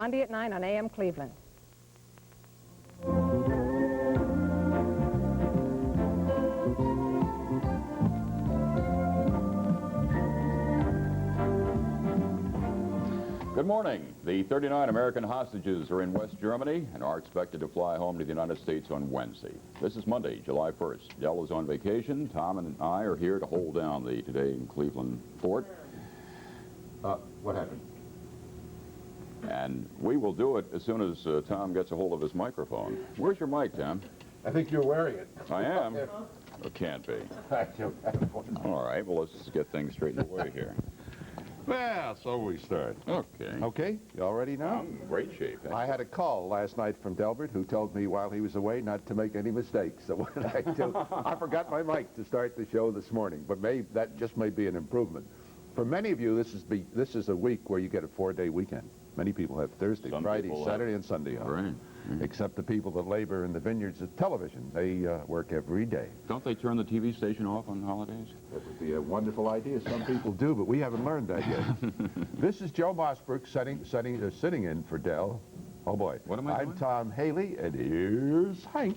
Monday at 9 on AM Cleveland. Good morning. The 39 American hostages are in West Germany and are expected to fly home to the United States on Wednesday. This is Monday, July 1st. Dell is on vacation. Tom and I are here to hold down the Today in Cleveland fort. What happened? And we will do it as soon as Tom gets a hold of his microphone. Where's your mic, Tom? I think you're wearing it. I am. It can't be. All right, well, let's just get things straightened away here. Well, so we start. Okay. Okay, you all ready now? I'm in great shape. I had a call last night from Delbert who told me while he was away not to make any mistakes. So what did I do? I forgot my mic to start the show this morning, but that just may be an improvement. For many of you, this is a week where you get a 4-day weekend. Many people have Thursday, Friday, Saturday, and Sunday off. Right. Except the people that labor in the vineyards of television. They work every day. Don't they turn the TV station off on holidays? That would be a wonderful idea. Some people do, but we haven't learned that yet. This is Joe Mossberg sitting in for Dell. Oh, boy. What am I doing? I'm Tom Haley, and here's Hank.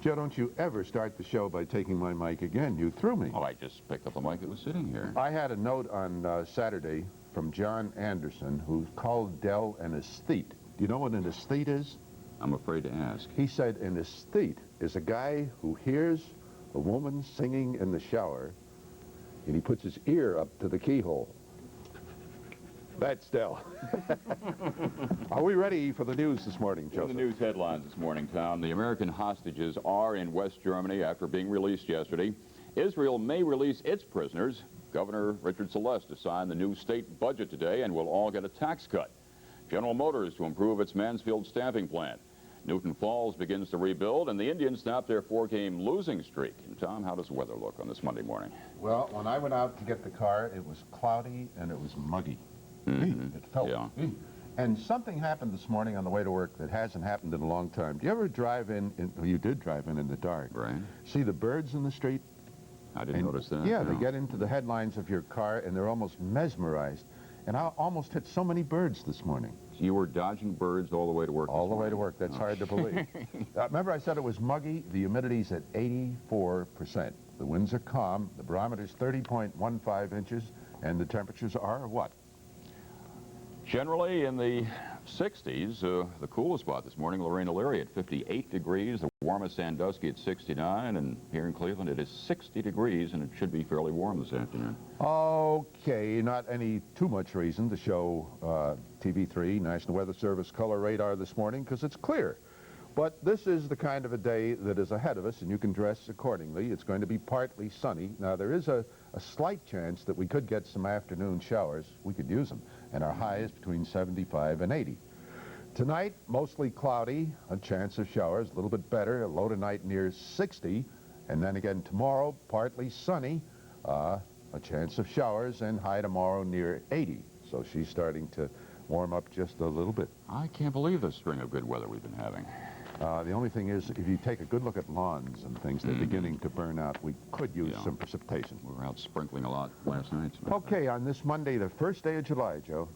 Joe, don't you ever start the show by taking my mic again. You threw me. Oh, I just picked up the mic that was sitting here. I had a note on Saturday from John Anderson, who called Dell an aesthete. Do you know what an aesthete is? I'm afraid to ask. He said an aesthete is a guy who hears a woman singing in the shower, and he puts his ear up to the keyhole. That's Dell. Are we ready for the news this morning, Joseph? The news headlines this morning, Tom. The American hostages are in West Germany after being released yesterday. Israel may release its prisoners. Governor Richard Celeste signed the new state budget today and will all get a tax cut. General Motors to improve its Mansfield stamping plant. Newton Falls begins to rebuild, and the Indians stopped their 4-game losing streak. And Tom, how does the weather look on this Monday morning? Well, when I went out to get the car, it was cloudy and it was muggy. It felt. Yeah. And something happened this morning on the way to work that hasn't happened in a long time. Do you ever drive in well, you did drive in the dark. Right. See the birds in the street? I didn't notice that. Yeah, no. They get into the headlines of your car and they're almost mesmerized. And I almost hit so many birds this morning. So you were dodging birds all the way to work? All the way to work. That's hard to believe. Remember I said it was muggy? The humidity's at 84%. The winds are calm. The barometer's 30.15 inches. And the temperatures are what? Generally in the 60s, the coolest spot this morning, Lorena Leary at 58 degrees, the warmest Sandusky at 69, and here in Cleveland it is 60 degrees, and it should be fairly warm this afternoon. Okay, not any too much reason to show TV3, National Weather Service color radar this morning, because it's clear. But this is the kind of a day that is ahead of us, and you can dress accordingly. It's going to be partly sunny. Now, there is a slight chance that we could get some afternoon showers. We could use them. And our high is between 75 and 80. Tonight, mostly cloudy, a chance of showers, a little bit better, a low tonight near 60. And then again tomorrow, partly sunny, a chance of showers, and high tomorrow near 80. So she's starting to warm up just a little bit. I can't believe the string of good weather we've been having. The only thing is, if you take a good look at lawns and things, they're beginning to burn out. We could use some precipitation. We were out sprinkling a lot last night. Okay, on this Monday, the first day of July, Joe,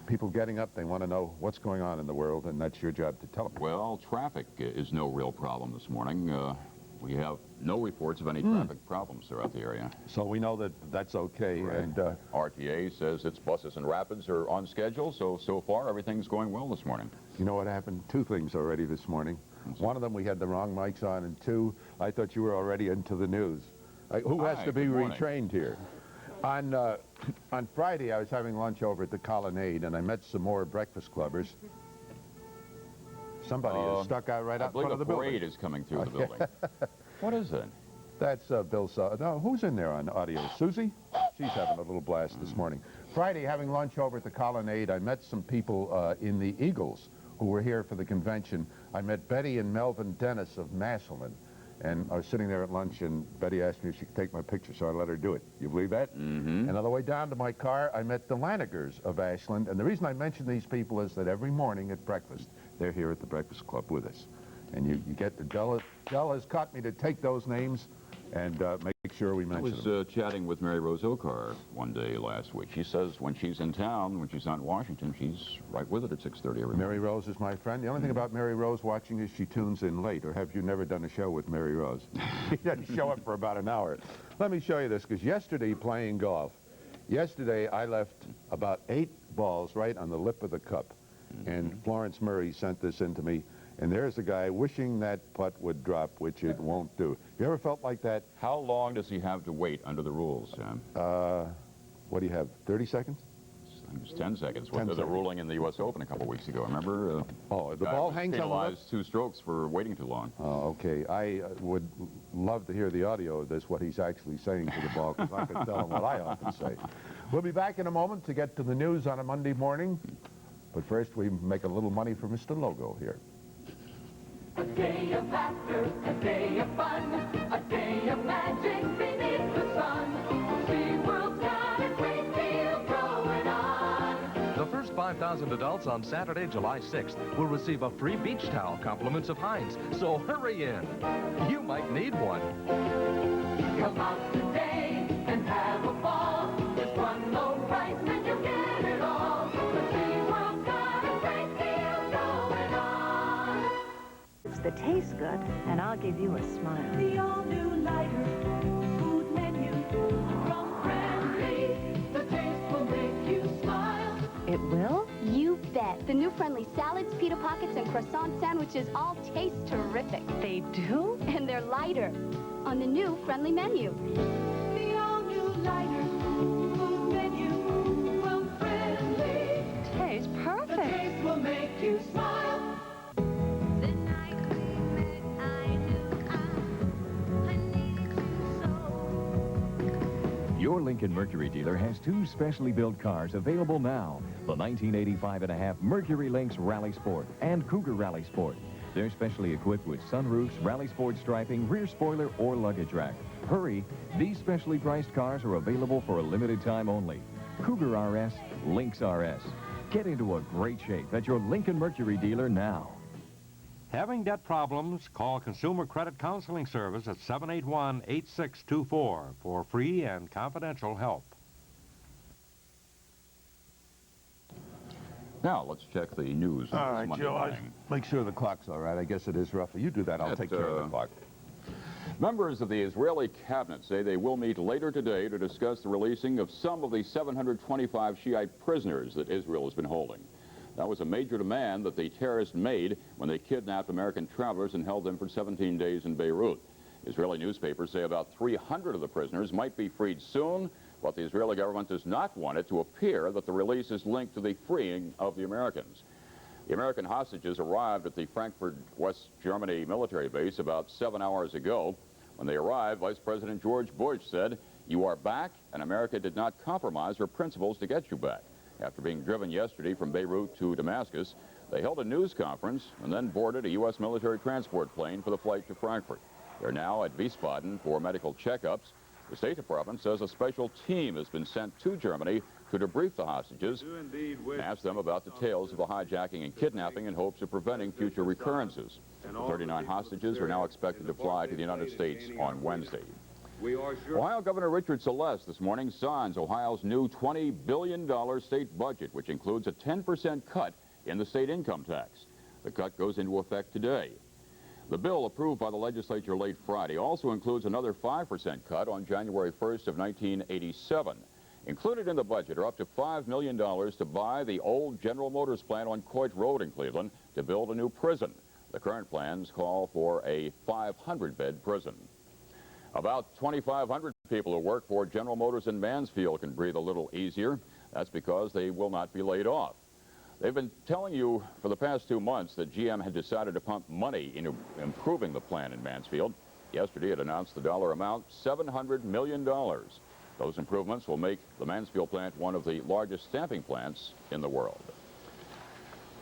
people getting up, they want to know what's going on in the world, and that's your job to tell them. Well, traffic is no real problem this morning. We have no reports of any traffic problems throughout the area. So we know that that's okay. Right. And RTA says its buses and rapids are on schedule, so far everything's going well this morning. You know what happened? 2 things already this morning. One of them, we had the wrong mics on, and 2, I thought you were already into the news. Who has to be retrained here? On Friday, I was having lunch over at the Colonnade, and I met some more breakfast clubbers. Somebody is stuck out right out in front of the building. I believe a parade is coming through the building. What is it? That's Bill no, who's in there on audio? Susie? She's having a little blast this morning. Friday, having lunch over at the Colonnade, I met some people in the Eagles who were here for the convention. I met Betty and Melvin Dennis of Massillon. And I was sitting there at lunch, and Betty asked me if she could take my picture, so I let her do it. You believe that? Mm-hmm. And on the way down to my car, I met the Lanigers of Ashland. And the reason I mention these people is that every morning at breakfast, they're here at the Breakfast Club with us. And you get the Dell has caught me to take those names and make Make sure we I mention them. was chatting with Mary Rose Okar one day last week. She says when she's in town, when she's not in Washington, she's right with it at 6:30 every morning. Mary Rose is my friend. The only thing about Mary Rose watching is she tunes in late. Or have you never done a show with Mary Rose? She doesn't show up for about an hour. Let me show you this, because yesterday playing golf, I left about 8 balls right on the lip of the cup. And Florence Murray sent this in to me. And there's a guy wishing that putt would drop, which it won't do. You ever felt like that? How long does he have to wait under the rules, Sam? What do you have, 30 seconds? I think it's 10 seconds. 10 The seconds. ruling in the U.S. Open a couple weeks ago, remember? Oh, the Guy ball was hangs on the lip? penalized 2 strokes for waiting too long. Oh, okay. I would love to hear the audio of this, what he's actually saying to the ball, because I could tell him what I often say. We'll be back in a moment to get to the news on a Monday morning. But first, we make a little money for Mr. Logo here. A day of laughter, a day of fun, a day of magic beneath the sun. SeaWorld's got a great deal going on. The first 5,000 adults on Saturday, July 6th will receive a free beach towel, compliments of Heinz. So hurry in. You might need one. Come out today and have a ball. There's one low price and you get it all. The SeaWorld's got a great deal going on. That tastes good, and I'll give you a smile. The all-new lighter food menu from Friendly. The taste will make you smile. It will? You bet. The new Friendly salads, pita pockets, and croissant sandwiches all taste terrific. They do? And they're lighter on the new Friendly menu. The all-new lighter food menu from Friendly. Tastes The perfect. taste will make you smile. The night we met, I knew I needed you so. Your Lincoln Mercury dealer has 2 specially built cars available now. The 1985 and a half Mercury Lynx Rally Sport and Cougar Rally Sport. They're specially equipped with sunroofs, Rally Sport striping, rear spoiler, or luggage rack. Hurry, these specially priced cars are available for a limited time only. Cougar RS, Lynx RS. Get into a great shape at your Lincoln Mercury dealer now. Having debt problems? Call Consumer Credit Counseling Service at 781-8624 for free and confidential help. Now, let's check the news on All this right, Monday Joe, morning. make sure the clock's all right. I guess it is roughly. You do that. I'll take care of the clock. Members of the Israeli cabinet say they will meet later today to discuss the releasing of some of the 725 Shiite prisoners that Israel has been holding. That was a major demand that the terrorists made when they kidnapped American travelers and held them for 17 days in Beirut. Israeli newspapers say about 300 of the prisoners might be freed soon, but the Israeli government does not want it to appear that the release is linked to the freeing of the Americans. The American hostages arrived at the Frankfurt, West Germany military base about 7 hours ago. When they arrived, Vice President George Bush said, "You are back, and America did not compromise her principles to get you back." After being driven yesterday from Beirut to Damascus, they held a news conference and then boarded a U.S. military transport plane for the flight to Frankfurt. They're now at Wiesbaden for medical checkups. The State Department says a special team has been sent to Germany to debrief the hostages and ask them about details of the hijacking and kidnapping in hopes of preventing future recurrences. The 39 hostages are now expected to fly to the United States on Wednesday. Ohio Governor Richard Celeste this morning signs Ohio's new $20 billion state budget, which includes a 10% cut in the state income tax. The cut goes into effect today. The bill approved by the legislature late Friday also includes another 5% cut on January 1st of 1987. Included in the budget are up to $5 million to buy the old General Motors plant on Coit Road in Cleveland to build a new prison. The current plans call for a 500-bed prison. About 2,500 people who work for General Motors in Mansfield can breathe a little easier. That's because they will not be laid off. They've been telling you for the past 2 months that GM had decided to pump money into improving the plant in Mansfield. Yesterday, it announced the dollar amount, $700 million. Those improvements will make the Mansfield plant one of the largest stamping plants in the world.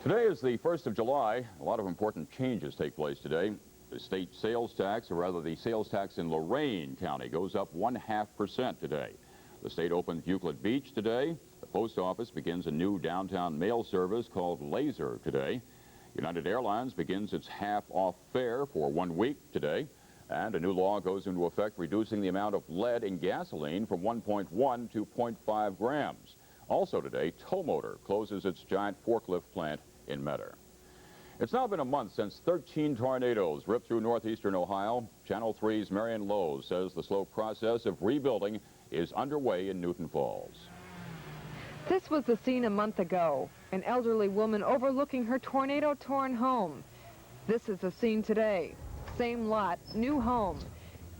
Today is the 1st of July. A lot of important changes take place today. The state sales tax, or rather the sales tax in Lorain County, goes up 0.5% today. The state opens Euclid Beach today. The post office begins a new downtown mail service called Laser today. United Airlines begins its half-off fare for 1 week today. And a new law goes into effect reducing the amount of lead in gasoline from 1.1 to 0.5 grams. Also today, Tow Motor closes its giant forklift plant in Metter. It's now been a month since 13 tornadoes ripped through northeastern Ohio. Channel 3's Marion Lowe's says the slow process of rebuilding is underway in Newton Falls. This was the scene a month ago, an elderly woman overlooking her tornado-torn home. This is the scene today. Same lot, new home.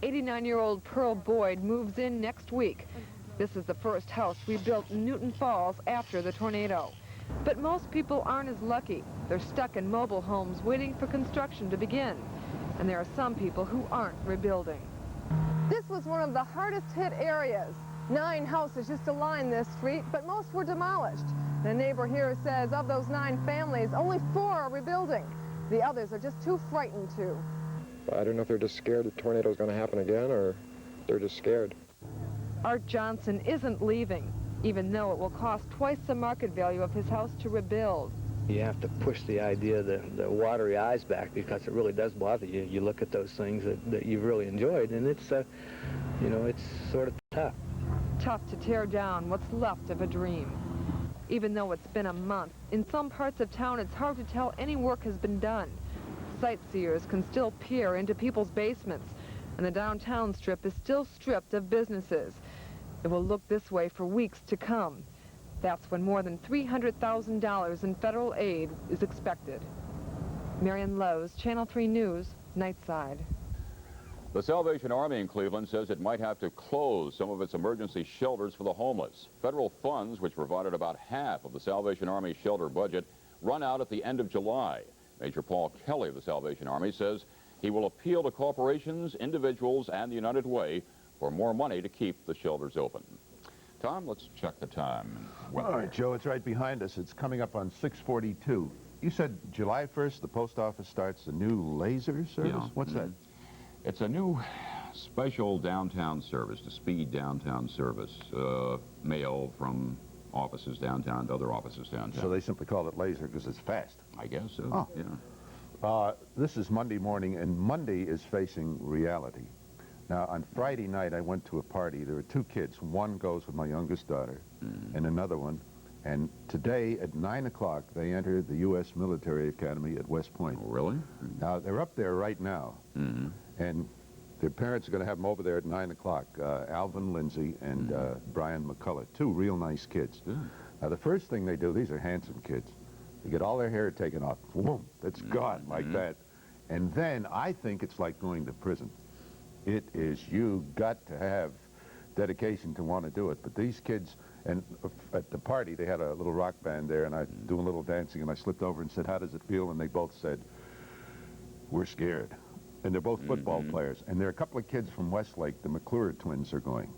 89-year-old Pearl Boyd moves in next week. This is the first house rebuilt in Newton Falls after the tornado. But most people aren't as lucky. They're stuck in mobile homes waiting for construction to begin. And there are some people who aren't rebuilding. This was one of the hardest hit areas. 9 houses used to line this street, but most were demolished. The neighbor here says of those 9 families, only 4 are rebuilding. The others are just too frightened to. I don't know if they're just scared the tornado's going to happen again, or they're just scared. Art Johnson isn't leaving, even though it will cost twice the market value of his house to rebuild. You have to push the idea, the watery eyes back, because it really does bother you. You look at those things that you've really enjoyed, and it's, you know, it's sort of tough. Tough to tear down what's left of a dream. Even though it's been a month, in some parts of town it's hard to tell any work has been done. Sightseers can still peer into people's basements, and the downtown strip is still stripped of businesses. It will look this way for weeks to come. That's when more than $300,000 in federal aid is expected. Marion Lowe's, Channel 3 News, Nightside. The Salvation Army in Cleveland says it might have to close some of its emergency shelters for the homeless. Federal funds, which provided about half of the Salvation Army shelter budget, run out at the end of July. Major Paul Kelly of the Salvation Army says he will appeal to corporations, individuals, and the United Way for more money to keep the shelters open. Tom, let's check the time. All right, Joe, it's right behind us. It's coming up on 6:42. You said July 1st, the post office starts a new laser service? Yeah. What's that? It's a new special downtown service, the speed downtown service, mail from offices downtown to other offices downtown. So they simply call it laser because it's fast. I guess so, Oh. yeah. This is Monday morning, and Monday is facing reality. Now, on Friday night, I went to a party. There were 2 kids. One goes with my youngest daughter, and another one. And today, at 9 o'clock, they entered the U.S. Military Academy at West Point. Oh, really? Now, they're up there right now, and their parents are going to have them over there at 9 o'clock. Alvin Lindsay and Brian McCullough, 2 real nice kids. Yeah. Now, the first thing they do, these are handsome kids. They get all their hair taken off. Boom, it's gone like that. And then I think it's like going to prison. It is, you got to have dedication to want to do it. But these kids, and at the party, they had a little rock band there, and I doing a little dancing, and I slipped over and said, how does it feel? And they both said, we're scared. And they're both football players. And there are a couple of kids from Westlake, the McClure twins are going.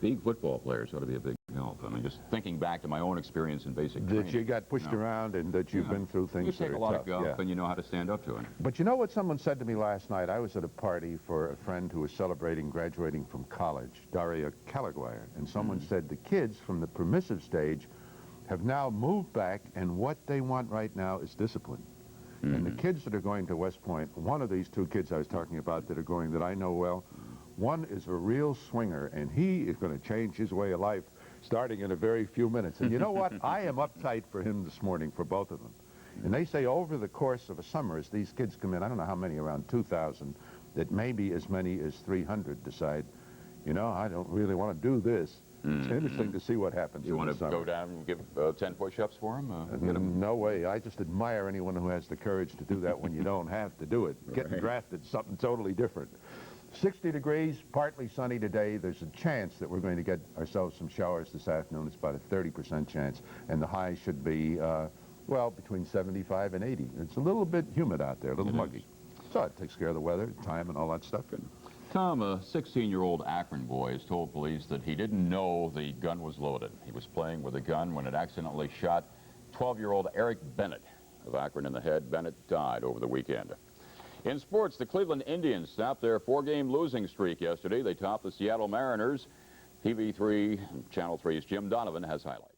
Being football players ought to be a big help. I mean, just thinking back to my own experience in basic training. That you got pushed around and that you've been through things that are tough. You take a lot of guff and you know how to stand up to it. But you know what someone said to me last night? I was at a party for a friend who was celebrating graduating from college, Daria Calaguire, and someone said the kids from the permissive stage have now moved back, and what they want right now is discipline. And the kids that are going to West Point, one of these 2 kids I was talking about that are going that I know well, one is a real swinger, and he is going to change his way of life starting in a very few minutes. And you know what? I am uptight for him this morning, for both of them. And they say over the course of a summer, as these kids come in, I don't know how many, around 2,000, that maybe as many as 300 decide, you know, I don't really want to do this. It's interesting to see what happens. You want to go down and give 10 push-ups for him? No way. I just admire anyone who has the courage to do that when you don't have to do it. Getting drafted is something totally different. 60 degrees, partly sunny today. There's a chance that we're going to get ourselves some showers this afternoon. It's about a 30% chance. And the high should be, well, between 75 and 80. It's a little bit humid out there, a little muggy. So it takes care of the weather, time, and all that stuff. Tom, a 16-year-old Akron boy has told police that he didn't know the gun was loaded. He was playing with a gun when it accidentally shot 12-year-old Eric Bennett of Akron in the head. Bennett died over the weekend. In sports, the Cleveland Indians stopped their 4-game losing streak yesterday. They topped the Seattle Mariners. TV3, Channel 3's Jim Donovan has highlights.